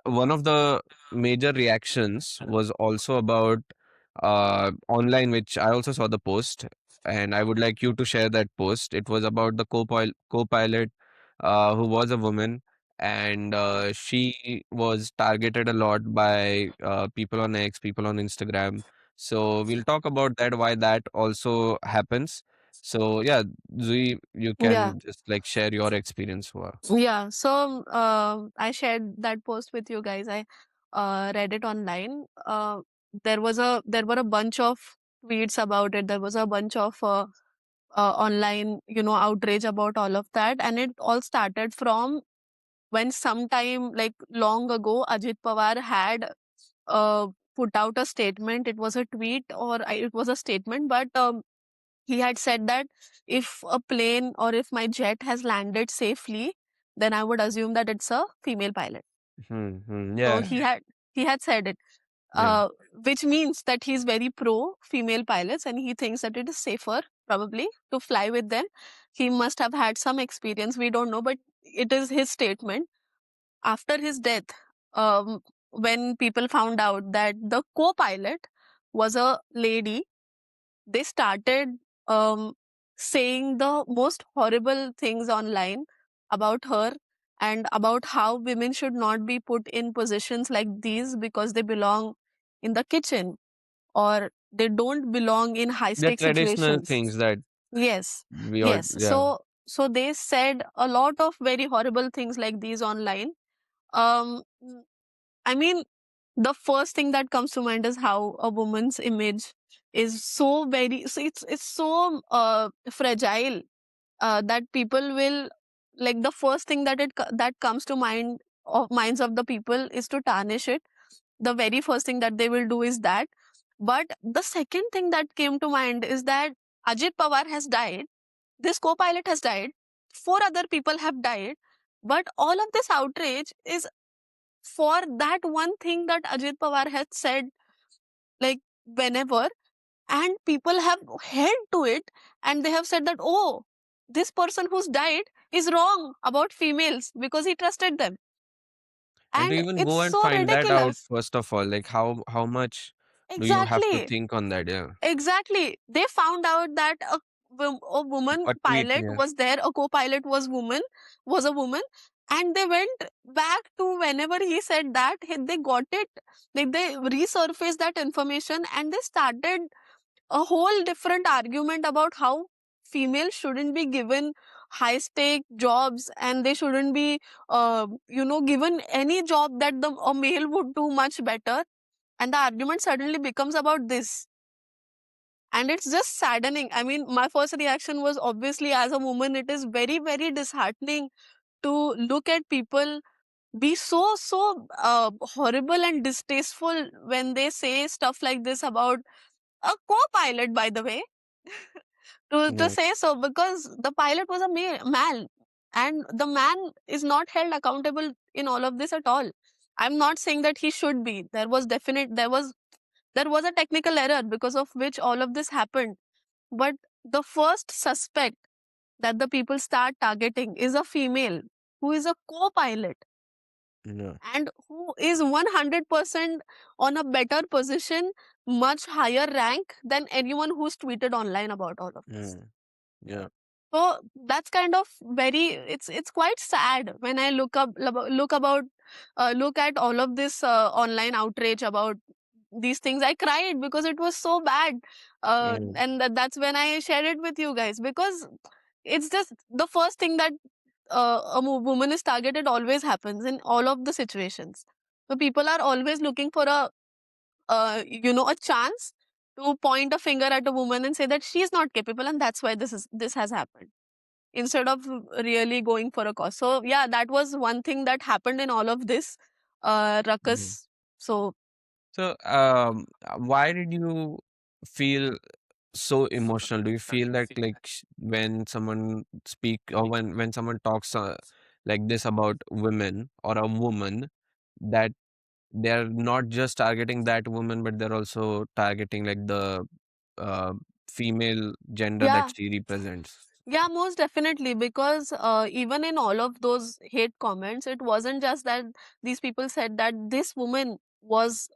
one of the major reactions was also about online, which I also saw the post, and I would like you to share that post. It was about the co-pilot who was a woman, and she was targeted a lot by people on X, people on Instagram. So we'll talk about that, why that also happens. So yeah, Zui, you Yeah. can just like share your experience for. Yeah. So I shared that post with you guys. I read it online. There were a bunch of tweets about it. There was a bunch of online, outrage about all of that, and it all started from when sometime like long ago, Ajit Pawar had uh, put out a statement. It was a tweet or it was a statement, but he had said that if a plane or if my jet has landed safely, then I would assume that it's a female pilot. So Yeah, he had said it, yeah. which means that he's very pro female pilots and he thinks that it is safer probably to fly with them. He must have had some experience. We don't know, but it is his statement. After his death, when people found out that the co-pilot was a lady, they started um, saying the most horrible things online about her and about how women should not be put in positions like these because they belong in the kitchen or they don't belong in high The stake traditional situations. things that Yes, we all, yes. yeah. So they said a lot of very horrible things like these online. um I mean, the first thing that comes to mind is how a woman's image is so very, so it's so fragile, that people will, like, the first thing that comes to minds of the people is to tarnish it. The very first thing that they will do is that. But the second thing that came to mind is that Ajit Pawar has died, this co-pilot has died, four other people have died, but all of this outrage is for that one thing that Ajit Pawar has said, like, whenever, and people have held to it and they have said that, oh, this person who's died is wrong about females because he trusted them. And to And even it's go and so find that out, ridiculous. first of all, like how much do you have to Exactly. think on that? Yeah. Exactly. They found out that a woman A tweet, pilot yeah. was there, a co-pilot was a woman, and they went back to whenever he said that, they got it, like they resurfaced that information and they started a whole different argument about how females shouldn't be given high stake jobs and they shouldn't be given any job that a male would do much better, and the argument suddenly becomes about this. And it's just saddening. I mean, my first reaction was, obviously, as a woman, it is very, very disheartening to look at people be so horrible and distasteful when they say stuff like this about a co-pilot, by the way. To Yeah. say so, because the pilot was a man, and the man is not held accountable in all of this at all. I'm not saying that he should be. There was a technical error because of which all of this happened, but the first suspect that the people start targeting is a female who is a co-pilot Yeah. and who is 100% on a better position, much higher rank than anyone who's tweeted online about all of this. Mm, yeah. So that's kind of very, it's quite sad when I look at all of this online outrage about these things. I cried because it was so bad, Mm, and that's when I shared it with you guys, because it's just the first thing that woman is targeted always happens in all of the situations. So people are always looking for a chance to point a finger at a woman and say that she's not capable and that's why this has happened, instead of really going for a cause. So yeah, that was one thing that happened in all of this mhm. ruckus. So So, why did you feel so emotional? Do you feel that like when someone speak or when someone talks like this about women or a woman, that they're not just targeting that woman, but they're also targeting like the uh, female gender that yeah, she represents? Yeah, most definitely. Because even in all of those hate comments, it wasn't just that these people said that this woman was,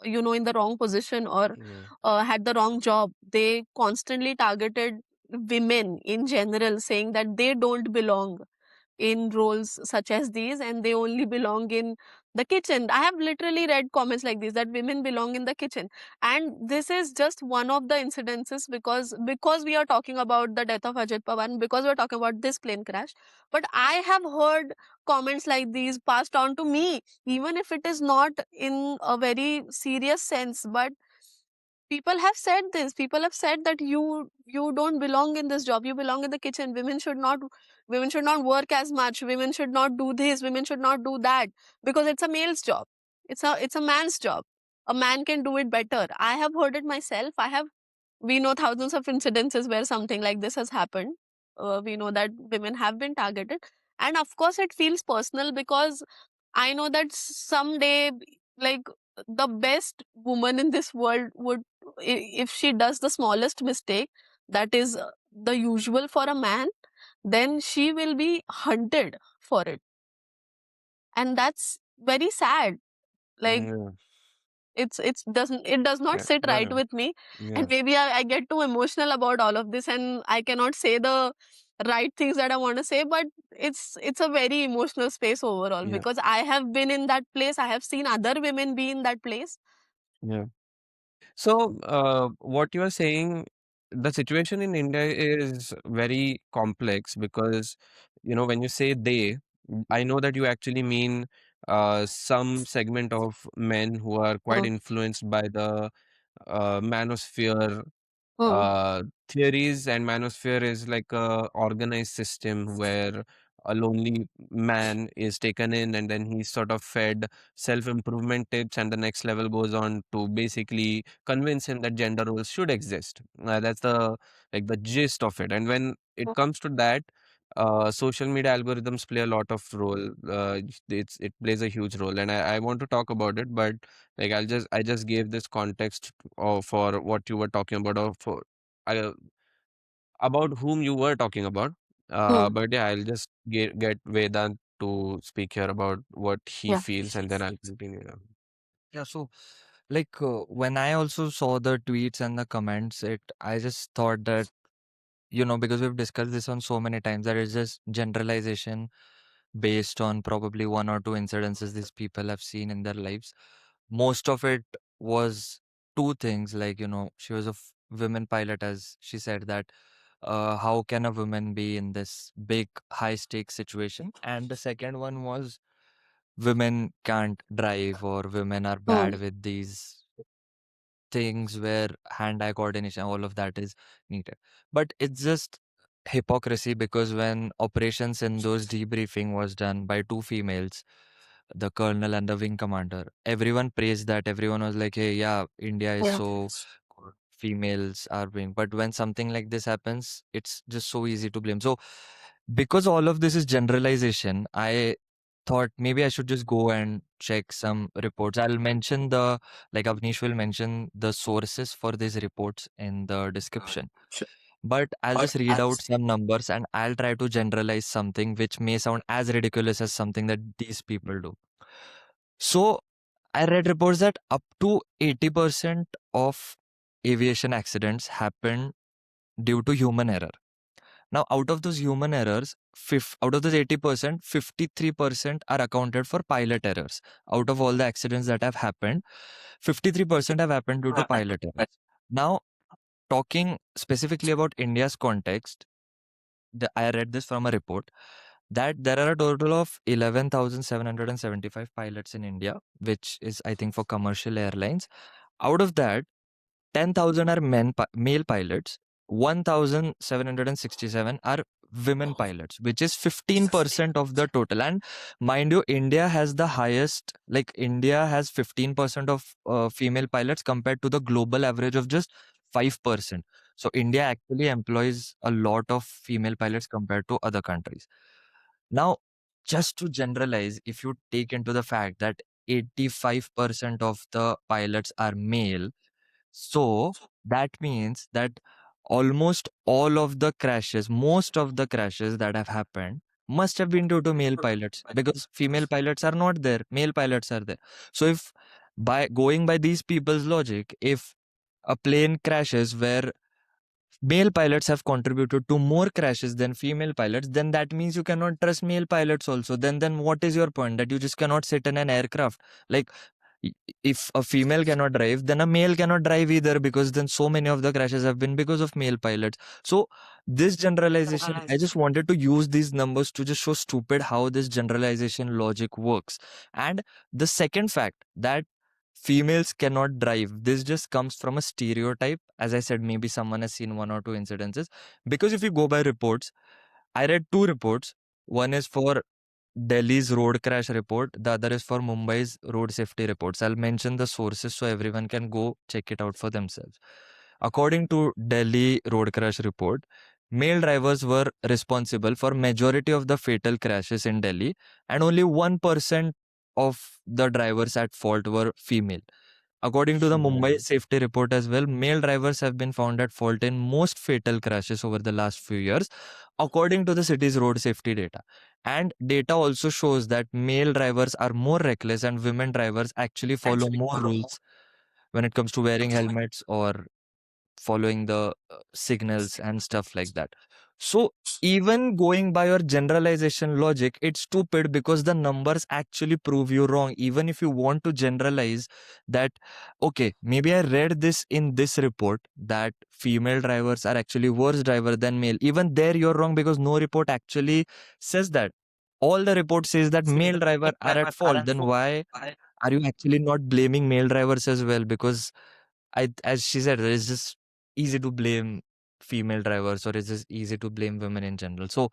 in the wrong position, or Yeah. had the wrong job. They constantly targeted women in general, saying that they don't belong in roles such as these, and they only belong in the kitchen. I have literally read comments like this, that women belong in the kitchen. And this is just one of the incidences, because we are talking about the death of Ajit Pawar, and because we're talking about this plane crash. But I have heard comments like these passed on to me, even if it is not in a very serious sense. But people have said this, people have said that you don't belong in this job, you belong in the kitchen. Women should not work as much, women should not do this, women should not do that, because it's a male's job, it's a man's job, a man can do it better. I have heard it myself. We know thousands of incidences where something like this has happened. We know that women have been targeted, and of course it feels personal, because I know that someday, like, the best woman in this world would, if she does the smallest mistake that is the usual for a man, then she will be hunted for it. And that's very sad. Like, Yeah. it does not Yeah. sit No, right no. with me. And Yeah. maybe I get too emotional about all of this, and I cannot say the right things that I want to say. But it's a very emotional space overall, Yeah. because I have been in that place, I have seen other women be in that place. Yeah. So, what you are saying, the situation in India is very complex because, when you say they, I know that you actually mean some segment of men who are quite Hmm. influenced by the manosphere Hmm. theories. And manosphere is like a organized system where a lonely man is taken in, and then he's sort of fed self improvement tips, and the next level goes on to basically convince him that gender roles should exist. That's the like the gist of it. And when it comes to that, social media algorithms play a lot of role. It plays a huge role, and I want to talk about it. But like I just gave this context for what you were talking about, or for uh, about whom you were talking about. Hmm. But yeah, I'll just get Vedant to speak here about what he Yeah. feels, and then I'll continue. Yeah. Yeah, so when I also saw the tweets and the comments, I just thought that, because we've discussed this on so many times, that it's just generalization based on probably one or two incidences these people have seen in their lives. Most of it was two things, like, she was a women pilot, as she said that how can a woman be in this big high stakes situation? And the second one was women can't drive, or women are Hmm. bad with these things where hand-eye coordination, all of that is needed. But it's just hypocrisy, because when Operation Sindhu's debriefing was done by two females, the colonel and the wing commander, everyone praised that. Everyone was like, "Hey, yeah, India is Yeah. so good. Females are being." But when something like this happens, it's just so easy to blame. So, because all of this is generalization, I thought maybe I should just go and check some reports. I'll mention like Avnish will mention the sources for these reports in the description. Sure. But I'll But just read out some numbers, and I'll try to generalize something which may sound as ridiculous as something that these people do. So I read reports that up to 80% of aviation accidents happen due to human error. Now, out of those human errors, out of those 80%, 53% are accounted for pilot errors. Out of all the accidents that have happened, 53% have happened due to pilot errors. Now, talking specifically about India's context, I read this from a report that there are a total of 11,775 pilots in India, which is, I think, for commercial airlines. Out of that, 10,000 are male pilots, 1,767 are women pilots, which is 15% of the total. And mind you, India has the highest, like, India has 15% of female pilots compared to the global average of just 5%. So, India actually employs a lot of female pilots compared to other countries. Now, just to generalize, if you take into the fact that 85% of the pilots are male, so that means that almost all of the crashes, most of the crashes that have happened must have been due to male pilots, because female pilots are not there, male pilots are there. So if, by going by these people's logic, if a plane crashes where male pilots have contributed to more crashes than female pilots, then that means you cannot trust male pilots also. Then what is your point, that you just cannot sit in an aircraft? Like, i- if a female cannot drive, then a male cannot drive either, because then so many of the crashes have been because of male pilots. So this generalization, I just wanted to use these numbers to just show stupid how this generalization logic works. And the second fact, that females cannot drive, this just comes from a stereotype. As I said, maybe someone has seen one or two incidences, because if you go by reports, I read two reports. One is for Delhi's road crash report, the other is for Mumbai's road safety reports. I'll mention the sources so everyone can go check it out for themselves. According to Delhi road crash report, male drivers were responsible for majority of the fatal crashes in Delhi, and only 1% of the drivers at fault were female. According to the Mumbai safety report as well, male drivers have been found at fault in most fatal crashes over the last few years, according to the city's road safety data. And data also shows that male drivers are more reckless and women drivers actually follow more rules when it comes to wearing helmets or following the signals and stuff like that. So even going by your generalization logic, it's stupid, because the numbers actually prove you wrong. Even if you want to generalize that, okay, maybe I read this in this report that female drivers are actually worse driver than male. Even there you're wrong, because no report actually says that. All the report says that male driver are at fault. Then why are you actually not blaming male drivers as well? Because as she said, it's just easy to blame female drivers, or it's just easy to blame women in general. So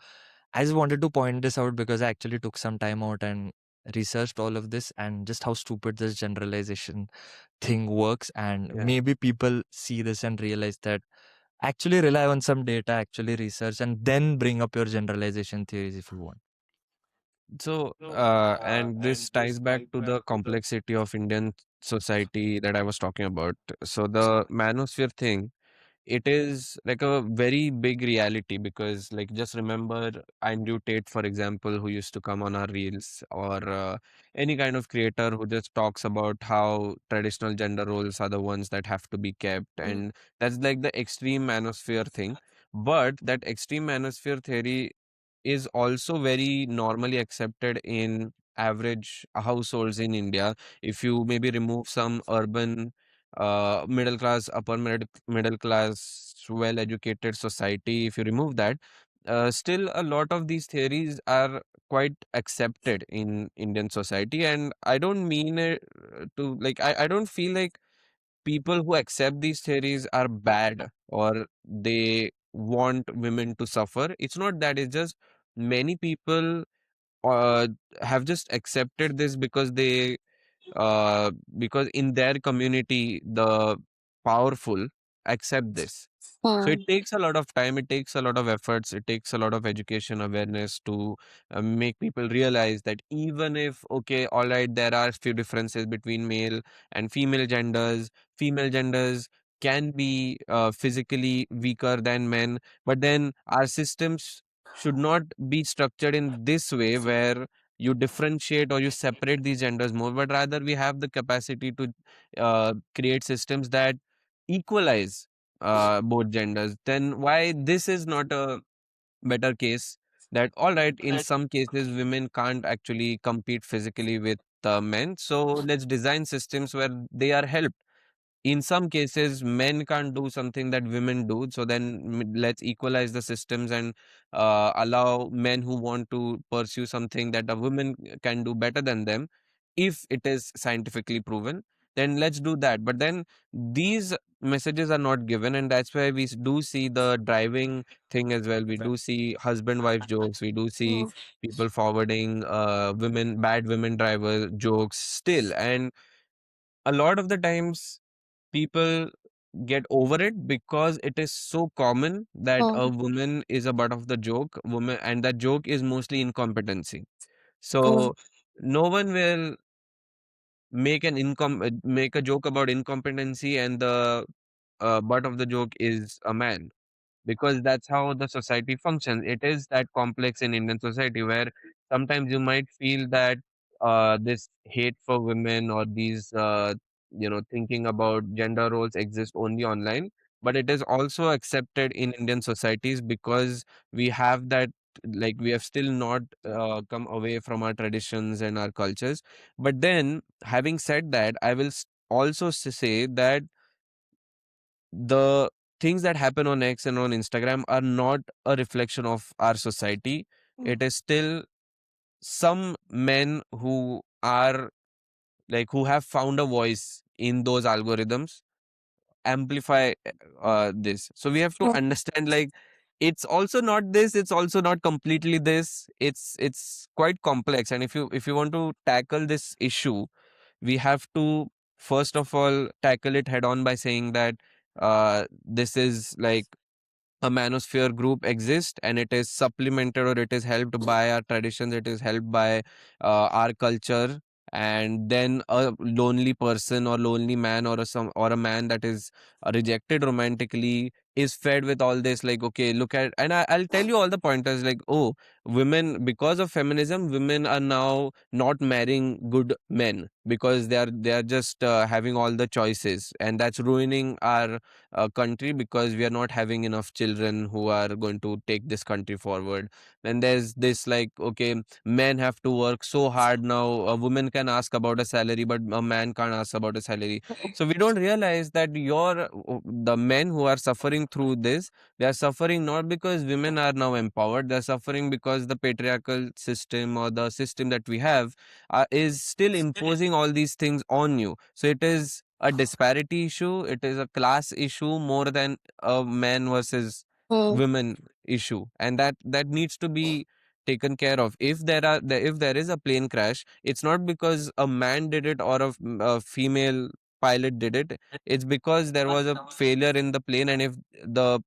I just wanted to point this out, because I actually took some time out and researched all of this, and just how stupid this generalization thing works. And Yeah. maybe people see this and realize that actually rely on some data, actually research, and then bring up your generalization theories if you want. So, and this ties back to the complexity of Indian society that I was talking about. So, the manosphere thing, it is like a very big reality because, like, just remember Andrew Tate, for example, who used to come on our reels, or any kind of creator who just talks about how traditional gender roles are the ones that have to be kept. And that's like the extreme manosphere thing. But that extreme manosphere theory is also very normally accepted in average households in India. If you maybe remove some urban, middle class, upper middle class, well educated society, if you remove that, still a lot of these theories are quite accepted in Indian society. And I don't mean it to like, I don't feel like people who accept these theories are bad or they want women to suffer. It's not that, it's just many people uh, have just accepted this because they because in their community the powerful accept this. So it Hmm. takes a lot of time, it takes a lot of efforts, it takes a lot of education awareness to make people realize that even if, okay, all right, there are few differences between male and female genders can be physically weaker than men, but then our systems should not be structured in this way where you differentiate or you separate these genders more, but rather we have the capacity to create systems that equalize both genders. Then why this is not a better case, that all right, in some cases women can't actually compete physically with men, so let's design systems where they are helped. In some cases men can't do something that women do, so then let's equalize the systems and allow men who want to pursue something that a woman can do better than them, if it is scientifically proven, then let's do that. But then these messages are not given, and that's why we do see the driving thing as well. We do see husband wife jokes, we do see Hmm. people forwarding bad women driver jokes still. And a lot of the times people get over it because it is so common that Hmm. a woman is a butt of the joke woman, and that joke is mostly incompetency. Hmm. So no one will make a joke about incompetency and the butt of the joke is a man. because that's how the society functions. It is that complex in Indian society where sometimes you might feel that this hate for women or these thinking about gender roles exist only online, but it is also accepted in Indian societies because we have that, like we have still not come away from our traditions and our cultures. But then, having said that, I will also say that the things that happen on X and on Instagram are not a reflection of our society. Mm. It is still some men who are like who have found a voice in those algorithms amplify this. So we have to Mm. understand, like, it's also not this, it's also not completely this. It's quite complex, and if you want to tackle this issue, we have to first of all tackle it head on by saying that this is like a manosphere group exists, and it is supplemented or it is helped by our traditions, it is helped by our culture. And then a lonely person or lonely man or a man that is rejected romantically is fed with all this, like, okay, look at, and I'll tell you all the pointers, like, oh, women, because of feminism, women are now not marrying good men because they are just having all the choices, and that's ruining our country because we are not having enough children who are going to take this country forward. Then there's this, like, okay, men have to work so hard now. A woman can ask about a salary, but a man can't ask about a salary. So we don't realize that the men who are suffering through this, they are suffering not because women are now empowered. They're suffering because the patriarchal system or the system that we have is still imposing all these things on you. So it is a disparity issue, it is a class issue more than a man versus Mm. women issue, and that needs to be taken care of. If there is a plane crash, it's not because a man did it or a female pilot did it. It's because there was a failure in the plane, and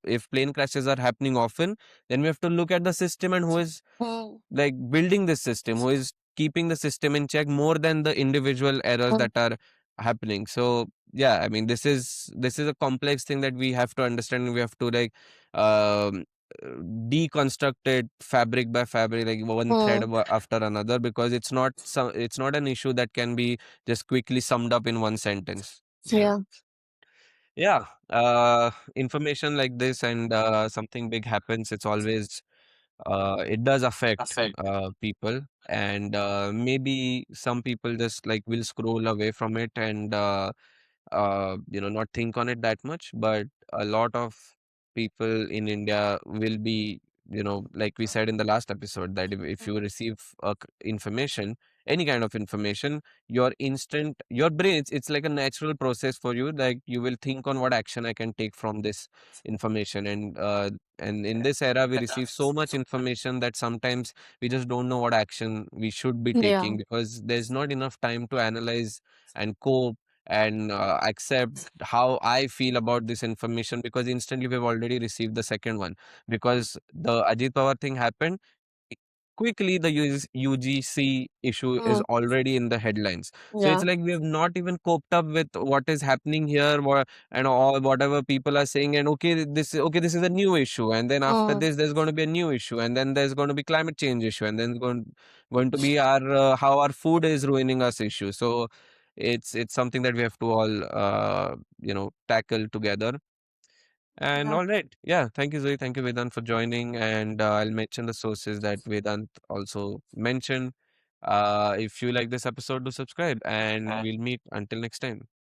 if plane crashes are happening often, then we have to look at the system and who is Mm. like building this system, who is keeping the system in check more than the individual errors Mm. that are happening. So yeah, I mean, this is a complex thing that we have to understand, and we have to like um deconstruct it fabric by fabric, like one thread Mm. after another, because it's not an issue that can be just quickly summed up in one sentence. Yeah. Yeah, information like this and something big happens, it's always it does affect people, and maybe some people just like will scroll away from it and not think on it that much. But a lot of people in India will be, like we said in the last episode, that if you receive information, any kind of information, your brain, it's like a natural process for you, like you will think on what action I can take from this information. And in this era we receive so much information that sometimes we just don't know what action we should be Yeah. taking, because there's not enough time to analyze and cope and accept how I feel about this information, because instantly we've already received the second one. Because the Ajit Pawar thing happened, quickly the UGC issue is Mm. already in the headlines. So it's Yeah. like we have not even coped up with what is happening here, and all whatever people are saying. And this is a new issue, and then after Mm. this there's going to be a new issue, and then there's going to be climate change issue, and then going to be our how our food is ruining us issue. So it's something that we have to all tackle together. And Yeah. all right, yeah, thank you, Zoe. Thank you, Vedant, for joining. And I'll mention the sources that Vedant also mentioned. If you like this episode, do subscribe, and we'll meet until next time.